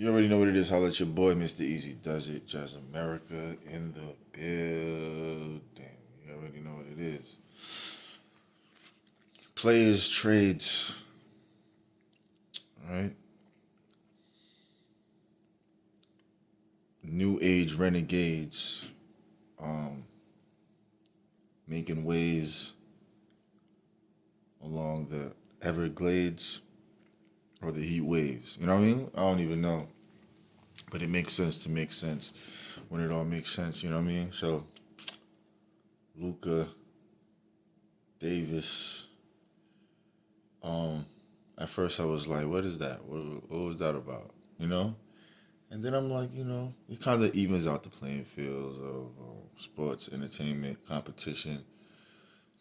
You already know what it is. Holla at your boy, Mr. Easy Does It. Jazz America in the building. You already know what it is. Players, trades, right? New age renegades, um, making ways along the Everglades or the heat waves. You know what I mean? I don't even know. But it makes sense to make sense when it all makes sense. You know what I mean? So, Luca, Davis. Um, at first I was like, "What is that? What was that about?" You know. And then I'm like, it kind of evens out the playing field of sports, entertainment, competition.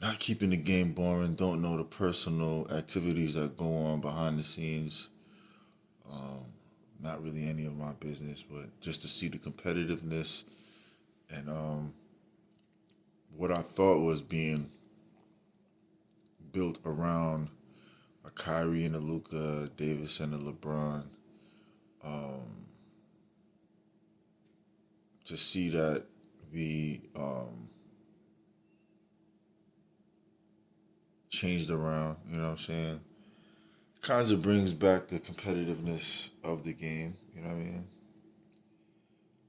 Not keeping the game boring. Don't know the personal activities that go on behind the scenes. Um, Not really any of my business, but just to see the competitiveness and what I thought was being built around a Kyrie and a Luka, Davis and a LeBron. Um, to see that be changed around, you know what I'm saying? Kinds of brings back the competitiveness of the game, you know what I mean?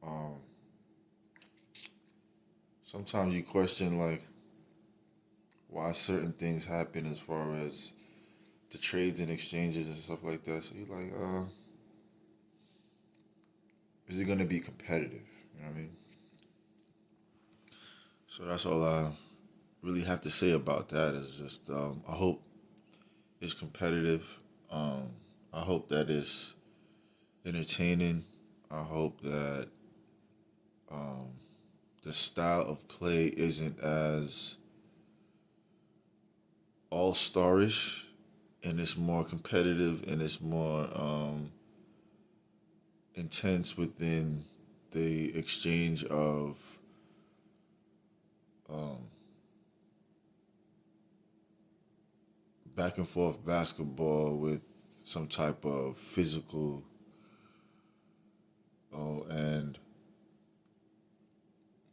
Um, Sometimes you question like why certain things happen as far as the trades and exchanges and stuff like that. So you're like, is it gonna be competitive? You know what I mean? So that's all I really have to say about that. Is just I hope it's competitive. Um, I hope that it's entertaining. I hope that um, the style of play isn't as all starish and it's more competitive and it's more intense within the exchange of um, back and forth basketball with some type of physical and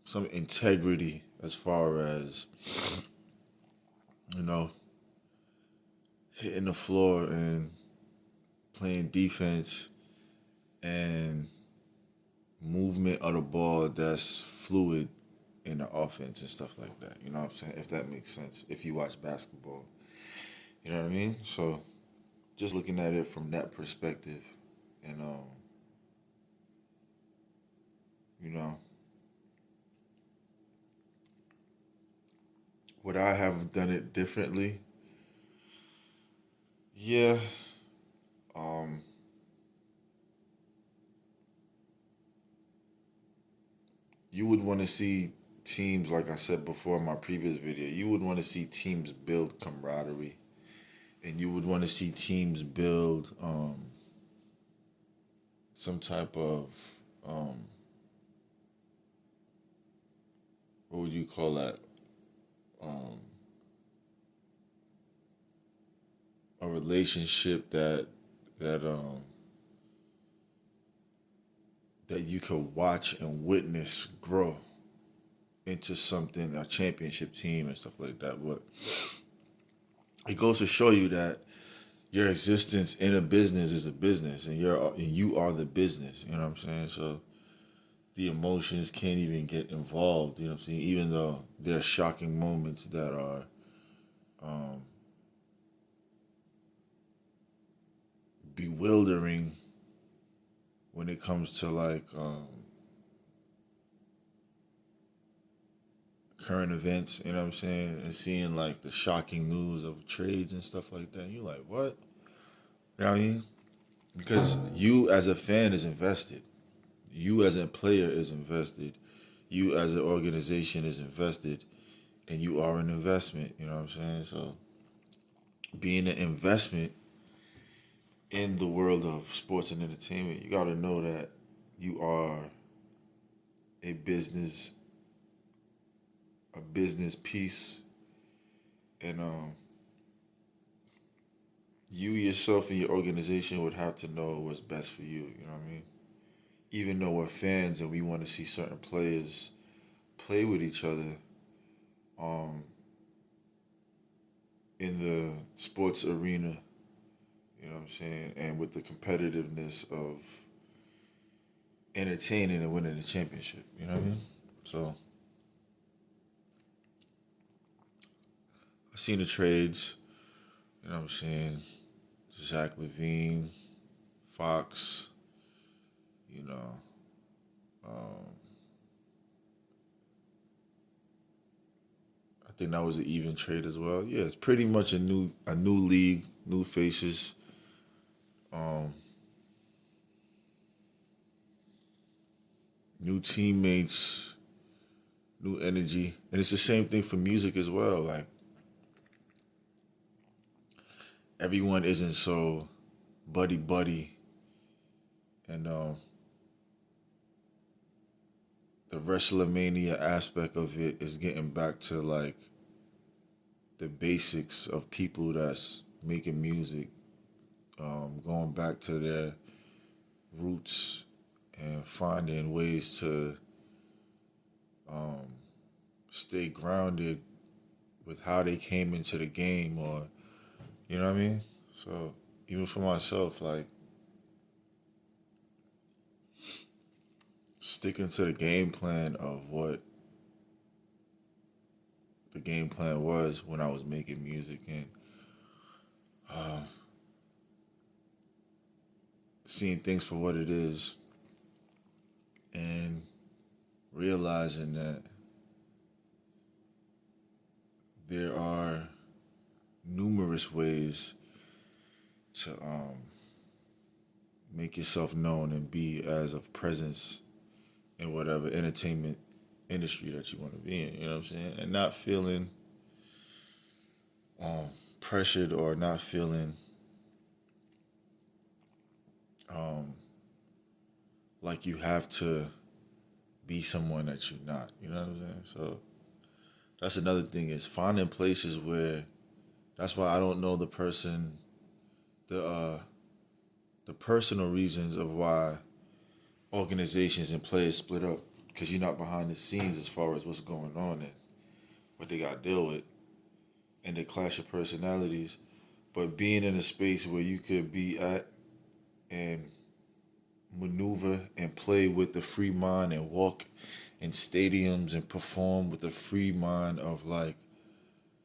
some integrity as far as you know hitting the floor and playing defense and movement of the ball that's fluid in the offense and stuff like that. You know what I'm saying? If that makes sense. If you watch basketball, you know what I mean. So just looking at it from that perspective, and you know, would I have done it differently? Yeah. Um, you would want to see teams, like I said before in my previous video, you would want to see teams build camaraderie, and you would want to see teams build some type of um, what would you call that? Um, a relationship that you could watch and witness grow into something, a championship team and stuff like that. But it goes to show you that your existence in a business is a business, and you are the business. You know what I'm saying? So the emotions can't even get involved. You know what I'm saying? Even though there are shocking moments that are um, bewildering when it comes to like current events. You know what I'm saying? And seeing like the shocking news of trades and stuff like that. You're like, what? You know what I mean? Because you as a fan is invested. You as a player is invested. You as an organization is invested, and you are an investment. You know what I'm saying? So being an investment in the world of sports and entertainment, you got to know that you are a business piece, and you yourself and your organization would have to know what's best for you. You know what I mean? Even though we're fans and we want to see certain players play with each other, um, in the sports arena, you know what I'm saying, and with the competitiveness of entertaining and winning the championship. You know what I mean? So I seen the trades. You know what I'm saying? Zach Levine, Fox. You know, um, I think that was an even trade as well. Yeah, it's pretty much a new league, new faces, um, new teammates, new energy, and it's the same thing for music as well. Like everyone isn't so buddy buddy, and the WrestleMania aspect of it is getting back to like the basics of people that's making music, going back to their roots and finding ways to um, stay grounded with how they came into the game, or you know what I mean. So even for myself, like sticking to the game plan of what the game plan was when I was making music, and uh, seeing things for what it is, and realizing that there are numerous ways to make yourself known and be as of presence in whatever entertainment industry that you want to be in. You know what I'm saying? And not feeling um, pressured, or not feeling um, like you have to be someone that you're not. You know what I'm saying? So that's another thing, is finding places where. That's why I don't know the the personal reasons of why organizations and players split up, because you're not behind the scenes as far as what's going on and what they got to deal with, and the clash of personalities. But being in a space where you could be at and maneuver and play with the free mind and walk in stadiums and perform with a free mind of like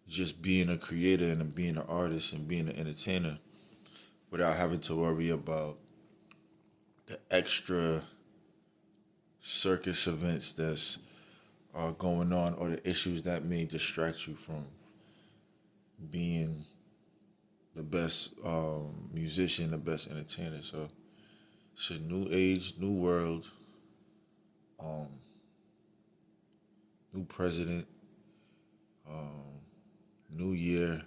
just being a creator and being an artist and being an entertainer without having to worry about the extra circus events that's going on, or the issues that may distract you from being the best musician, the best entertainer. So it's a new age, new world, um, new president, um, new year,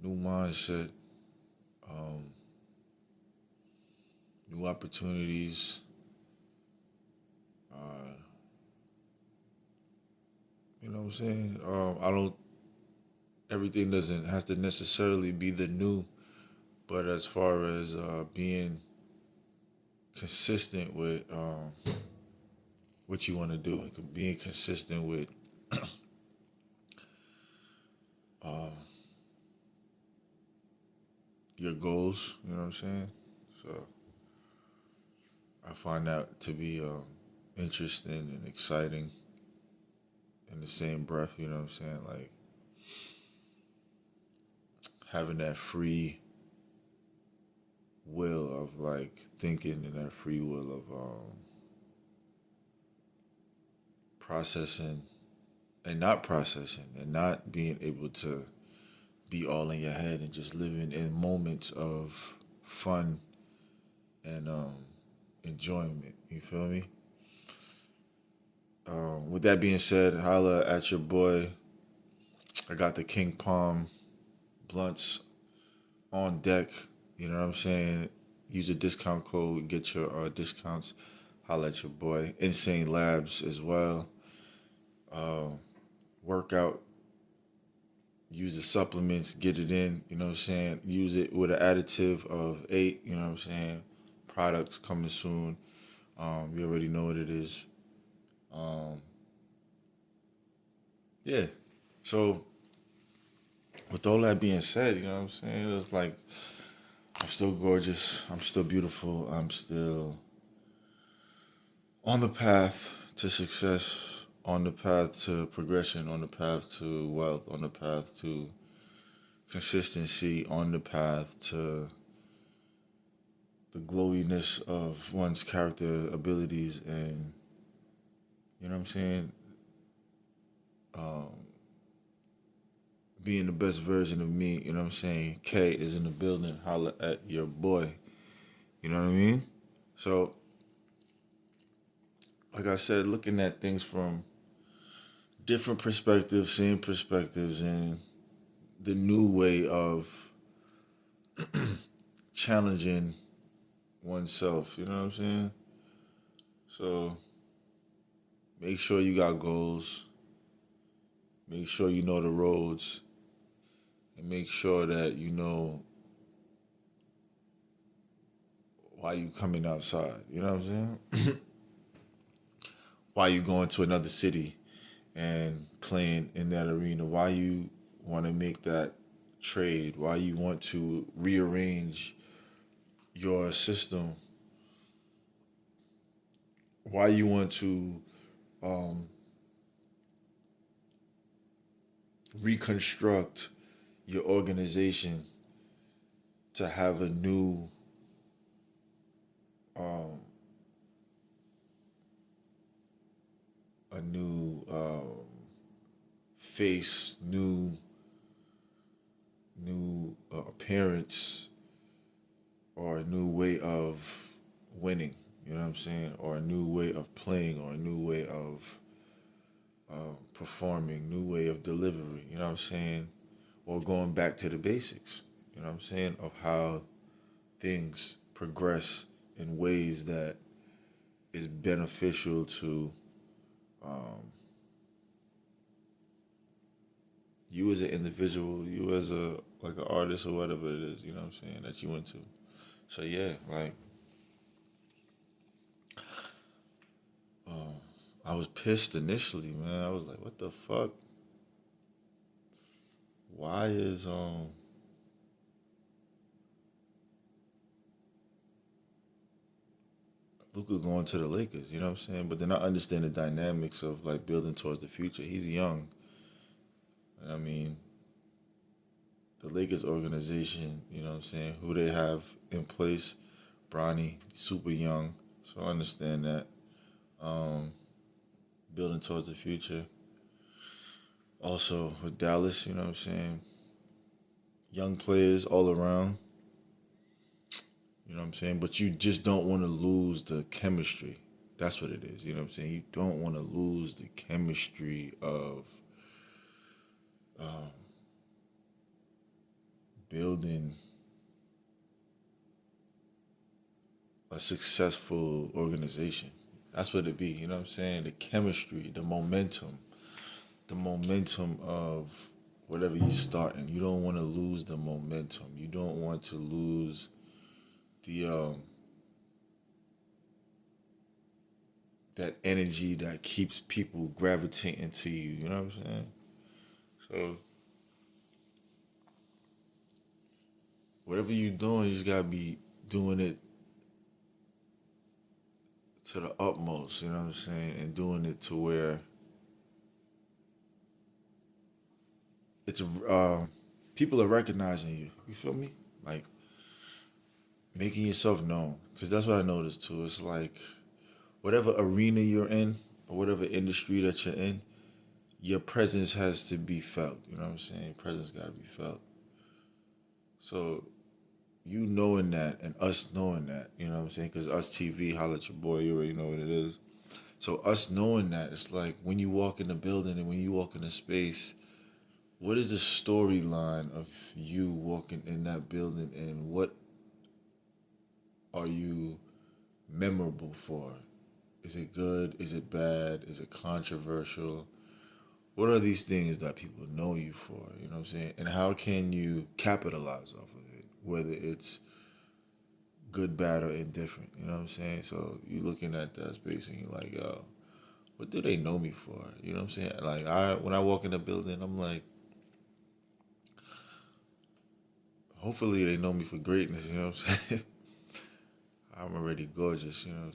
new mindset, um, new opportunities. Uh, you know what I'm saying? I don't. Everything doesn't have to necessarily be the new, but as far as being consistent with what you want to do, and being consistent with uh, your goals. You know what I'm saying? So I find that to be interesting and exciting in the same breath. You know what I'm saying? Like having that free will of like thinking, and that free will of processing and not processing, and not being able to be all in your head, and just living in moments of fun and enjoyment. You feel me? With that being said, holla at your boy. I got the King Palm blunts on deck. You know what I'm saying? Use a discount code, get your discounts. Holla at your boy. Insane Labs as well. Uh, Workout use the supplements, get it in, you know what I'm saying? Use it with an additive of 8, you know what I'm saying? Products coming soon. You already know what it is. Um, yeah. So with all that being said, you know what I'm saying? It's like I'm still gorgeous. I'm still beautiful. I'm still on the path to success, on the path to progression, on the path to wealth, on the path to consistency, on the path to the glowiness of one's character abilities, and you know what I'm saying, um, being the best version of me. You know what I'm saying. K is in the building. Holla at your boy. You know what I mean. So, like I said, looking at things from different perspectives, seeing perspectives, and the new way of challenging oneself. You know what I'm saying. So make sure you got goals. Make sure you know the roads, and make sure that you know why you coming outside. You know what I'm saying? Why you going to another city and playing in that arena? Why you want to make that trade? Why you want to rearrange your system? Why you want to um, reconstruct your organization to have um, a new face, new appearance, or a new way of winning. You know what I'm saying? Or a new way of playing, or a new way of performing, new way of delivery. You know what I'm saying? Or going back to the basics. You know what I'm saying? Of how things progress in ways that is beneficial to um, you as an individual, you as a like an artist or whatever it is. You know what I'm saying? That you into. So yeah, like um, I was pissed initially, man. I was like, what the fuck? Why is Luka going to the Lakers? You know what I'm saying? But then I understand the dynamics of like building towards the future. He's young. I mean, the Lakers organization, you know what I'm saying, who they have in place, Bronny, super young. So I understand that. Um, building towards the future. Also with Dallas, you know what I'm saying? Young players all around. You know what I'm saying? But you just don't want to lose the chemistry. That's what it is. You know what I'm saying? You don't want to lose the chemistry of um, building a successful organization. That's what it be. You know what I'm saying? The chemistry, the momentum of whatever you're starting. You don't want to lose the momentum. You don't want to lose the that energy that keeps people gravitating to you. You know what I'm saying? So whatever you're doing, you just gotta be doing it to the utmost. You know what I'm saying? And doing it to where it's people are recognizing you. You feel me? Like making yourself known. Because that's what I noticed too. It's like whatever arena you're in or whatever industry that you're in, your presence has to be felt. You know what I'm saying? Your presence got to be felt. So you knowing that and us knowing that, you know what I'm saying? Because us TV, holla at your boy, you already know what it is. So us knowing that, it's like when you walk in the building and when you walk in a space, what is the storyline of you walking in that building, and what are you memorable for? Is it good? Is it bad? Is it controversial? What are these things that people know you for? You know what I'm saying? And how can you capitalize off of it? Whether it's good, bad, or indifferent. You know what I'm saying? So you're looking at that space and you're like, yo, what do they know me for? You know what I'm saying? Like when I walk in the building, I'm like, hopefully they know me for greatness. You know what I'm saying? I'm already gorgeous. You know what I'm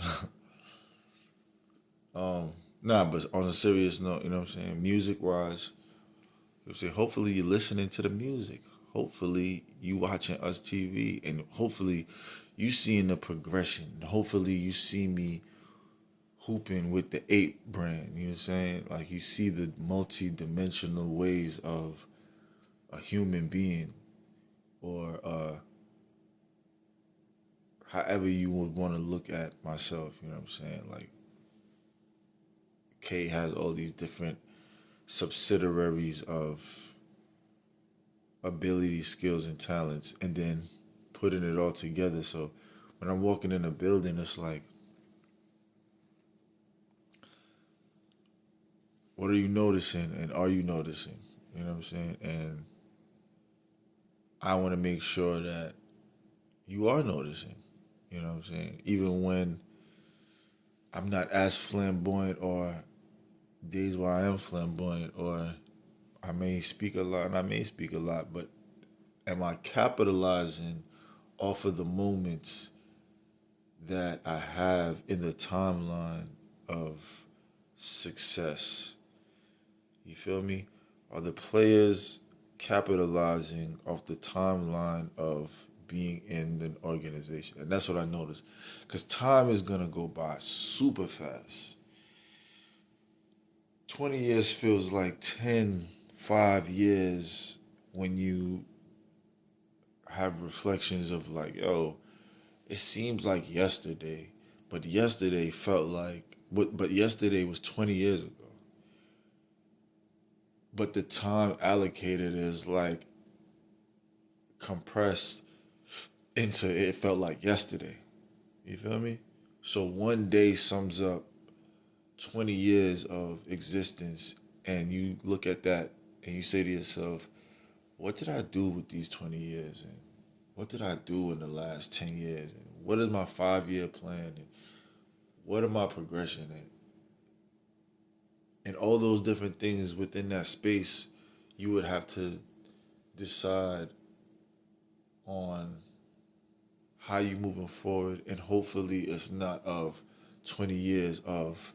saying? So, nah, but on a serious note, you know what I'm saying? Music wise, you say hopefully you're listening to the music. Hopefully you watching us TV, and hopefully you seeing the progression. Hopefully you see me hooping with the ape brand. You know what I'm saying? Like you see the multi-dimensional ways of a human being, or however you would want to look at myself. You know what I'm saying? Like K has all these different subsidiaries of ability, skills, and talents, and then putting it all together. So when I'm walking in a building, it's like, what are you noticing, and are you noticing? You know what I'm saying? And I want to make sure that you are noticing. You know what I'm saying? Even when I'm not as flamboyant, or days where I am flamboyant, or I may speak a lot and I may speak a lot, but am I capitalizing off of the moments that I have in the timeline of success? You feel me? Are the players capitalizing off the timeline of being in an organization? And that's what I noticed. Because time is going to go by super fast. 20 years feels like 5 years when you have reflections of like, yo, it seems like yesterday, but yesterday felt like, but yesterday was 20 years ago. But the time allocated is like compressed into it felt like yesterday. You feel me? So one day sums up 20 years of existence, and you look at that and you say to yourself, what did I do with these 20 years? And what did I do in the last 10 years? And what is my 5 year plan? And what are my progression? And all those different things within that space, you would have to decide on how you moving forward, and hopefully it's not of 20 years of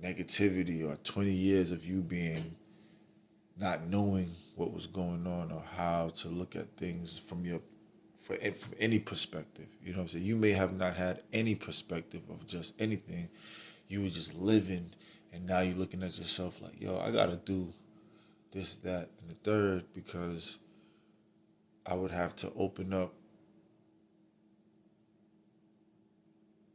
negativity, or 20 years of you being not knowing what was going on, or how to look at things from any perspective. You know what I'm saying? You may have not had any perspective of just anything. You were just living, and now you're looking at yourself like, yo, I gotta do this, that, and the third, because I would have to open up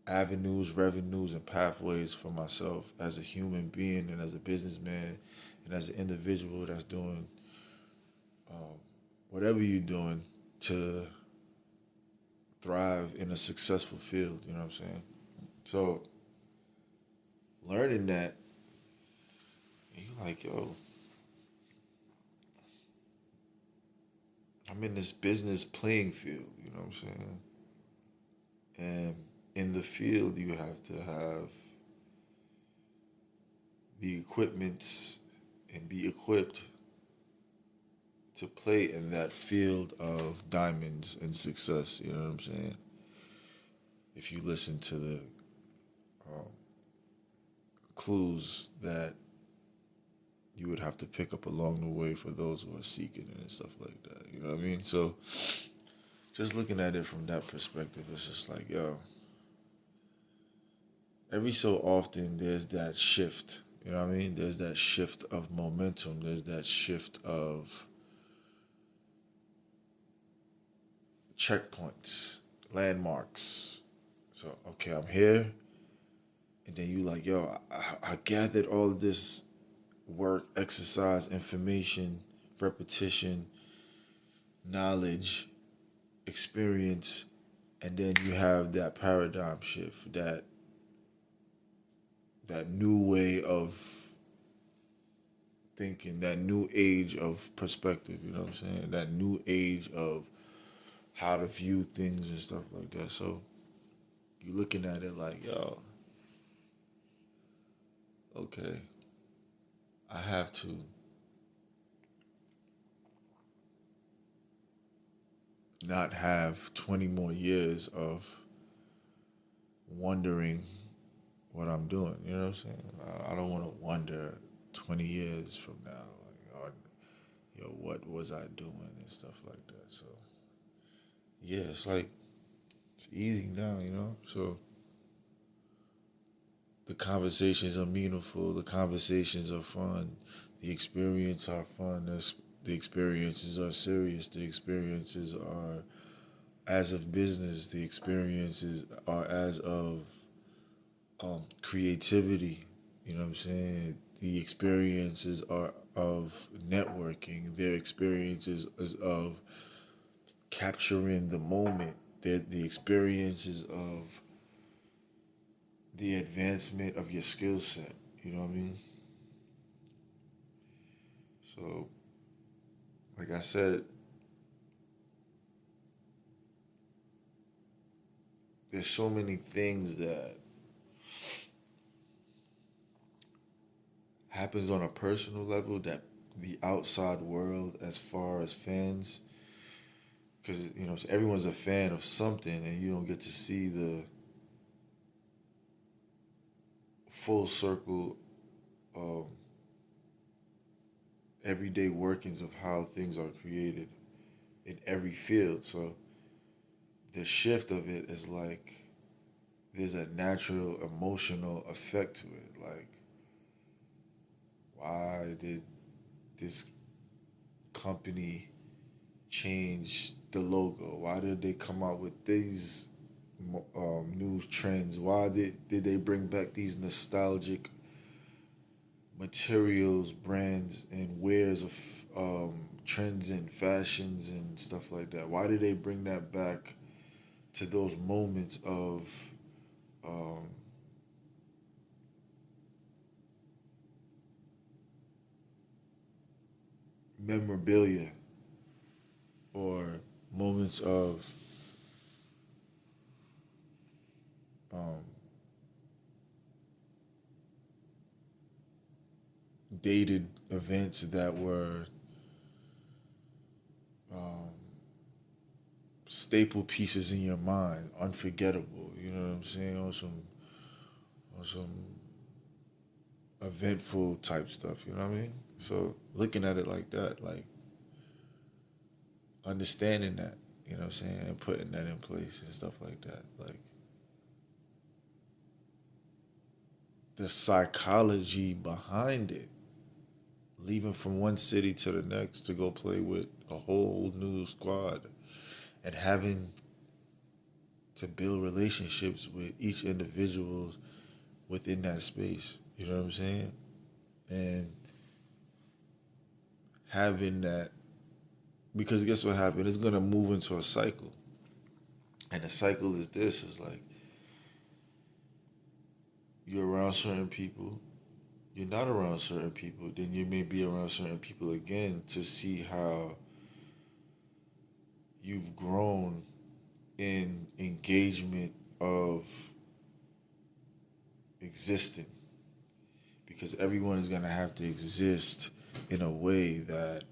avenues, revenues, and pathways for myself as a human being, and as a businessman, and as an individual that's doing whatever you're doing to thrive in a successful field. You know what I'm saying? So learning that, you're like, yo, I'm in this business playing field. You know what I'm saying? And in the field, you have to have the equipments and be equipped to play in that field of diamonds and success. You know what I'm saying? If you listen to the um, clues that you would have to pick up along the way for those who are seeking it and stuff like that. You know what I mean? So just looking at it from that perspective, it's just like, yo, every so often there's that shift. You know what I mean? There's that shift of momentum. There's that shift of checkpoints, landmarks. So, okay, I'm here. And then you like, yo, I gathered all this work, exercise, information, repetition, knowledge, experience, and then you have that paradigm shift, that that new way of thinking, that new age of perspective, you know what I'm saying? That new age of how to view things and stuff like that. So you're looking at it like, yo, okay, I have to not have 20 more years of wondering what I'm doing. You know what I'm saying? I don't want to wonder 20 years from now, like, or, what was I doing and stuff like that. So, yeah, it's like, it's easy now, you know? So, the conversations are meaningful, the conversations are fun, the experiences are fun, the experiences are serious, the experiences are as of business, the experiences are as of creativity. You know what I'm saying? The experiences are of networking. Their experiences is of capturing the moment. The experiences of the advancement of your skill set. You know what I mean? So, like I said, there's so many things that happens on a personal level that the outside world, as far as fans, because everyone's a fan of something, and you don't get to see the full circle everyday workings of how things are created in every field. So the shift of it is like there's a natural emotional effect to it. Like, why did this company change the logo? Why did they come out with these new trends? Why did they bring back these nostalgic materials, brands, and wares of trends and fashions and stuff like that? Why did they bring that back to those moments of um, memorabilia or moments of um, dated events that were um, staple pieces in your mind, unforgettable? You know what I'm saying? On some eventful type stuff. You know what I mean? So looking at it like that, like understanding that, you know what I'm saying, and putting that in place and stuff like that, like the psychology behind it, leaving from one city to the next to go play with a whole new squad and having to build relationships with each individual within that space. You know what I'm saying? And having that, because guess what happened? It's gonna move into a cycle, and the cycle is this: is like you're around certain people, you're not around certain people, then you may be around certain people again to see how you've grown in engagement of existing, because everyone is going to have to exist in a way that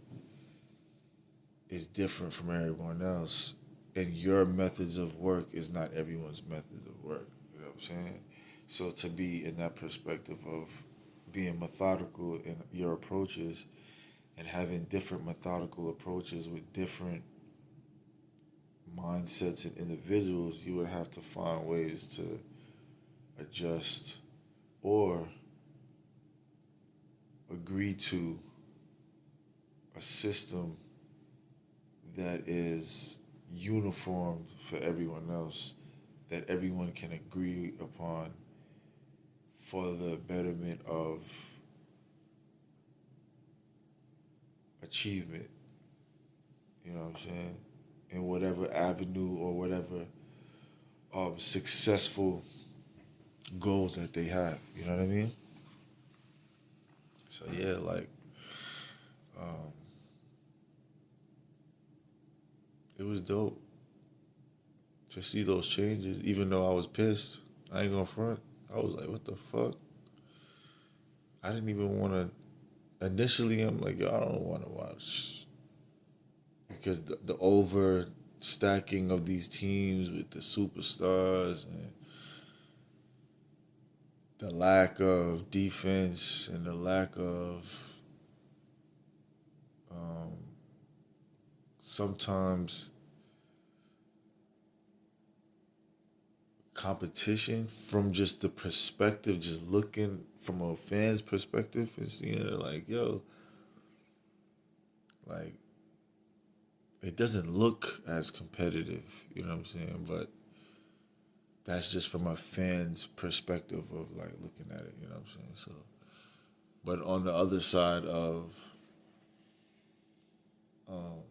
is different from everyone else, and your methods of work is not everyone's methods of work. You know what I'm saying? So to be in that perspective of being methodical in your approaches and having different methodical approaches with different mindsets and individuals, you would have to find ways to adjust or agree to a system that is uniform for everyone else, that everyone can agree upon for the betterment of achievement. You know what I'm saying? In whatever avenue or whatever successful goals that they have. You know what I mean? So yeah, like um, it was dope to see those changes. Even though I was pissed, I ain't gonna front. I was like, what the fuck? I didn't even want to. Initially, I'm like, yo, I don't want to watch because the over stacking of these teams with the superstars and the lack of defense and the lack of um, sometimes competition from just the perspective, just looking from a fan's perspective and seeing it like, yo, like it doesn't look as competitive, you know what I'm saying? But that's just from a fan's perspective of like looking at it, you know what I'm saying? So, but on the other side of um,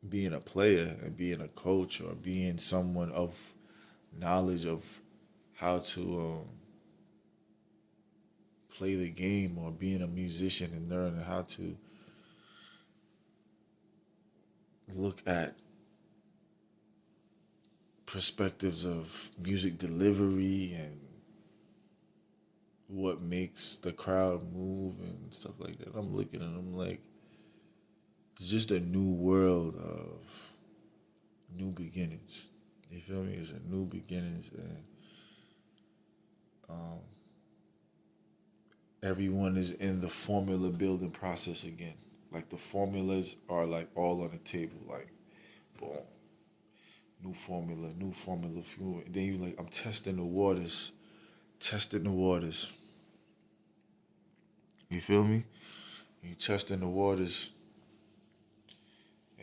being a player and being a coach or being someone of knowledge of how to play the game or being a musician and learning how to look at perspectives of music delivery and what makes the crowd move and stuff like that. I'm looking at them like it's just a new world of new beginnings. You feel me? It's a new beginnings, and um, everyone is in the formula building process again. Like the formulas are like all on the table. Like, boom, new formula. And then you like, I'm testing the waters. You feel me? You testing the waters,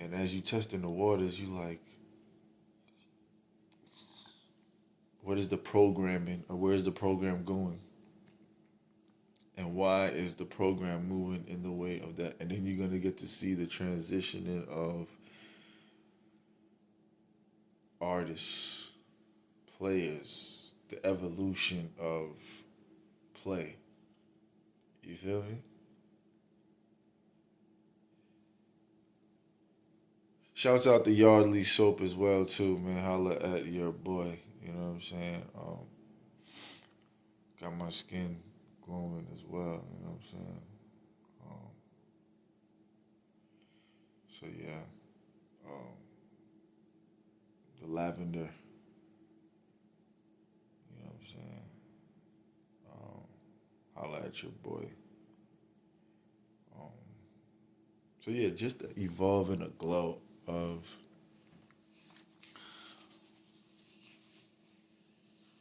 and as you testing the waters, you like, what is the programming, or where is the program going? And why is the program moving in the way of that? And then you're gonna get to see the transitioning of artists, players, the evolution of play. You feel me? Shouts out to Yardley Soap as well too, man. Holla at your boy. You know what I'm saying? Got my skin glowing as well. You know what I'm saying? Um, so yeah, um, the lavender. You know what I'm saying? Um, Holla at your boy. Um, so yeah, just evolving a glow of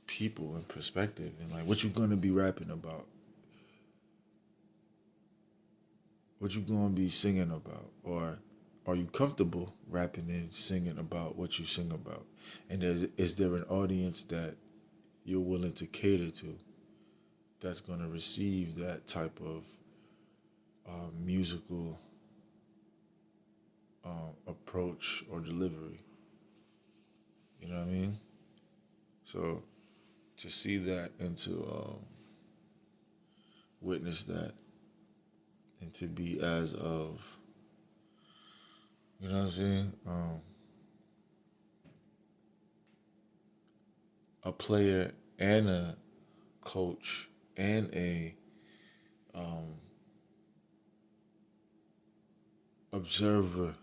people and perspective and like what you gonna be rapping about, what you gonna be singing about, or are you comfortable rapping and singing about what you sing about, and is there an audience that you're willing to cater to that's gonna receive that type of musical approach or delivery. You know what I mean? So to see that and to witness that and to be as of, you know what I'm saying, a player and a coach and a um, observer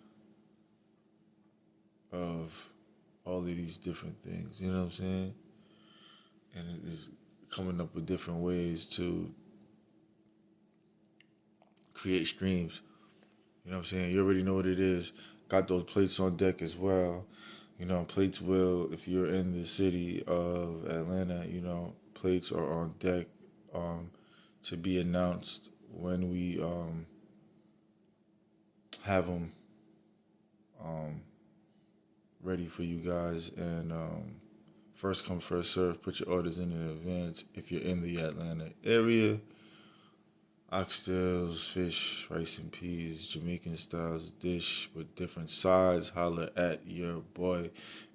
of all of these different things. You know what I'm saying? And it is coming up with different ways to create streams. You know what I'm saying? You already know what it is. Got those plates on deck as well. You know, plates will, if you're in the city of Atlanta, you know, plates are on deck to be announced when we have them um, ready for you guys. And first come, first serve. Put your orders in advance if you're in the Atlanta area. Oxtails, fish, rice and peas, Jamaican styles dish with different sides. Holla at your boy,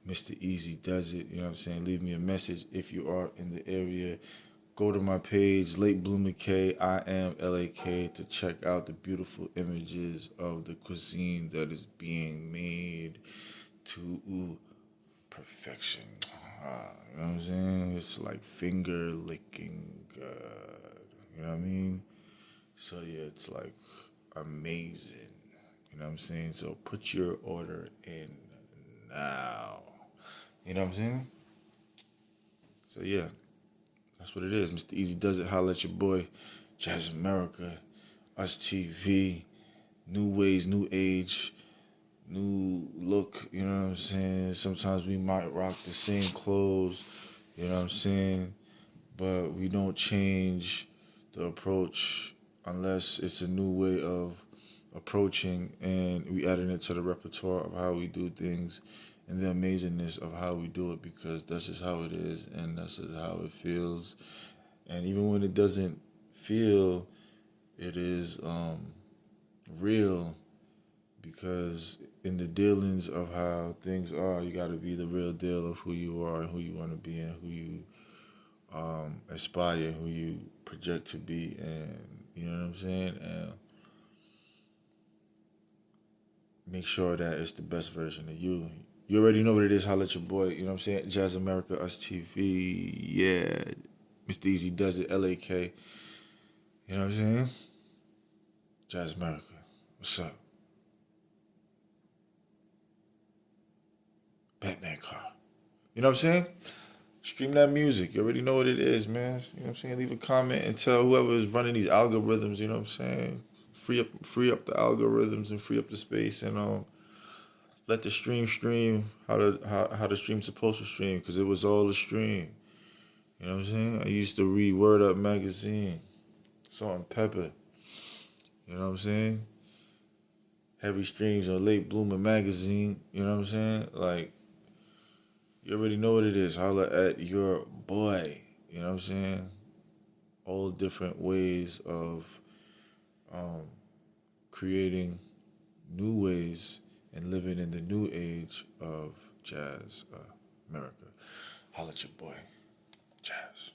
Mr. Easy Does It. You know what I'm saying? Leave me a message if you are in the area. Go to my page, Late Bloomer K, I am LAK, to check out the beautiful images of the cuisine that is being made to perfection. You know what I'm saying? It's like finger licking good. You know what I mean? So yeah, it's like amazing. You know what I'm saying? So put your order in now. You know what I'm saying? So yeah, that's what it is. Mr. Easy Does It. Holla at your boy, Jazz America, Us TV, new ways, new age, new look. You know what I'm saying? Sometimes we might rock the same clothes. You know what I'm saying? But we don't change the approach unless it's a new way of approaching and we adding it to the repertoire of how we do things and the amazingness of how we do it, because that's just how it is and that's just how it feels. And even when it doesn't feel, it is real, because in the dealings of how things are, you got to be the real deal of who you are and who you want to be and who you aspire, who you project to be, and you know what I'm saying, and make sure that it's the best version of you. You already know what it is. Holla at your boy. You know what I'm saying? Jazz America, Us TV, yeah. Mr. Easy Does It, LAK. You know what I'm saying? Jazz America, what's up? Batman car. You know what I'm saying? Stream that music. You already know what it is, man. You know what I'm saying? Leave a comment and tell whoever is running these algorithms, you know what I'm saying? Free up the algorithms and free up the space, and let the stream how the stream's supposed to stream, because it was all a stream. You know what I'm saying? I used to read Word Up magazine, Salt and Pepper. You know what I'm saying? Heavy streams on Late Bloomer magazine. You know what I'm saying? Like, you already know what it is. Holla at your boy. You know what I'm saying? All different ways of creating new ways and living in the new age of jazz America. Holla at your boy, Jazz.